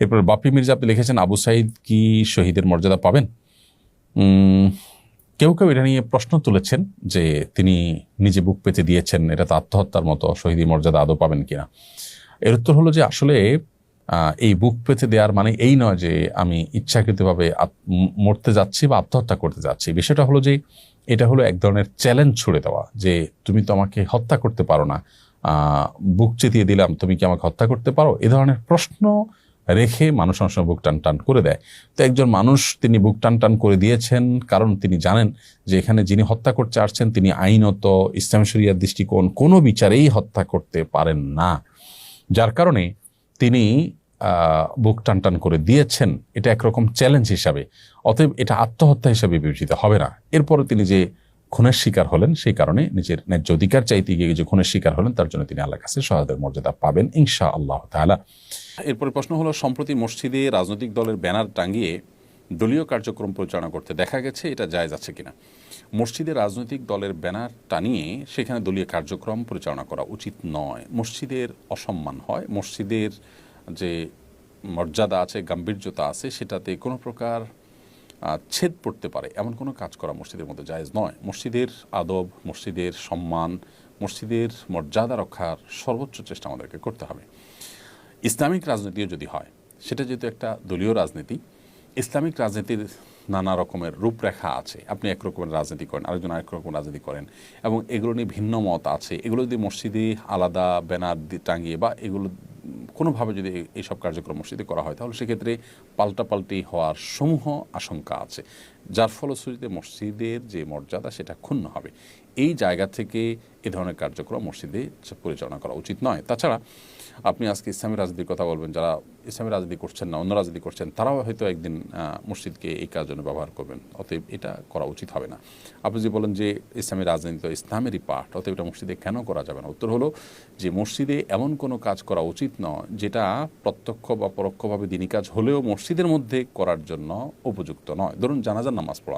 এরপর বাপ্পি মির্জা আপনি লিখেছেন, আবু সাঈদ কি শহীদের মর্যাদা পাবেন? কেউ কেউ এটা নিয়ে প্রশ্ন তুলেছেন যে তিনি নিজে বুক পেতে দিয়েছেন, এটা তো আত্মহত্যার মতো, শহীদের মর্যাদা আদৌ পাবেন কিনা। এর উত্তর হলো যে আসলে এই বুক পেতে দেওয়ার মানে এই নয় যে আমি ইচ্ছাকৃতভাবে মরতে যাচ্ছি বা আত্মহত্যা করতে যাচ্ছি। বিষয়টা হলো যে এটা হলো এক ধরনের চ্যালেঞ্জ ছুড়ে দেওয়া যে তুমি তো আমাকে হত্যা করতে পারো না, বুক চেতিয়ে দিলাম, তুমি কি আমাকে হত্যা করতে পারো, এ ধরনের প্রশ্ন রেখে মানুষ অনেক সময় বুক টান টান করে দেয়। তো একজন মানুষ তিনি বুক টান টান করে দিয়েছেন কারণ তিনি জানেন যে এখানে যিনি হত্যা করতে আসছেন তিনি আইনত ইসলাম শরিয়ার দৃষ্টিকোণ কোনো বিচারেই হত্যা করতে পারেন না, যার কারণে তিনি বুক টান টান করে দিয়েছেন। এটা একরকম চ্যালেঞ্জ হিসাবে, অতএব এটা আত্মহত্যা হিসাবে বিবেচিত হবে না। এরপরে তিনি যে খুনের শিকার হলেন সেই কারণে নিজের ন্যায্য অধিকার চাইতে গিয়ে যে খুনের শিকার হলেন তার জন্য তিনি আল্লাহর কাছে শাহাদাতের মর্যাদা পাবেন ইনশাআল্লাহ তাআলা। এরপরে প্রশ্ন হলো, সম্প্রতি মসজিদে রাজনৈতিক দলের ব্যানার টাঙিয়ে দলীয় কার্যক্রম পরিচালনা করতে দেখা গেছে, এটা জায়েজ আছে কিনা? মসজিদে রাজনৈতিক দলের ব্যানার টানিয়ে সেখানে দলীয় কার্যক্রম পরিচালনা করা উচিত নয়। মসজিদের অসম্মান হয়, মসজিদের যে মর্যাদা আছে, গাম্ভীর্যতা আছে, সেটাতে কোনো প্রকার ছেদ পড়তে পারে এমন কোনো কাজ করা মসজিদের মধ্যে জায়েজ নয়। মসজিদের আদব, মসজিদের সম্মান, মসজিদের মর্যাদা রক্ষার সর্বোচ্চ চেষ্টা আমাদেরকে করতে হবে। ইসলামিক রাজনীতিও যদি হয়, সেটা যেহেতু একটা দলীয় রাজনীতি, ইসলামিক রাজনীতির নানা রকমের রূপরেখা আছে। আপনি এক রকমের রাজনীতি করেন, আরেকজন আরেক রকম রাজনীতি করেন, এবং এগুলো নিয়ে ভিন্ন মত আছে। এগুলো যদি মসজিদে আলাদা ব্যানার টাঙিয়ে বা এগুলো কোনোভাবে যদি এইসব কার্যক্রম মসজিদে করা হয়, তাহলে সেক্ষেত্রে পাল্টাপাল্টি হওয়ার সমূহ আশঙ্কা আছে, যার ফলশ্রুতিতে মসজিদের যে মর্যাদা সেটা ক্ষুণ্ণ হবে। এই জায়গা থেকে এ ধরনের কার্যক্রম মসজিদে পরিচালনা করা উচিত নয়। তাছাড়া আপনি আজকে ইসলামী রাজনীতির কথা বলবেন, যারা ইসলামী রাজনীতি করছেন না, অন্য রাজনীতি করছেন, তারাও হয়তো একদিন মসজিদকে এই কাজের জন্য ব্যবহার করবেন। অতএব এটা করা উচিত হবে না। আপনি যে বলেন যে ইসলামী রাজনীতি তো ইসলামেরই পাঠ, অতএব এটা মসজিদে কেন করা যাবে না? উত্তর হলো যে মসজিদে এমন কোনো কাজ করা উচিত নয় যেটা প্রত্যক্ষ বা পরোক্ষভাবে দিনী কাজ হলেও মসজিদের মধ্যে করার জন্য উপযুক্ত নয়। ধরুন জানাজার নামাজ পড়া,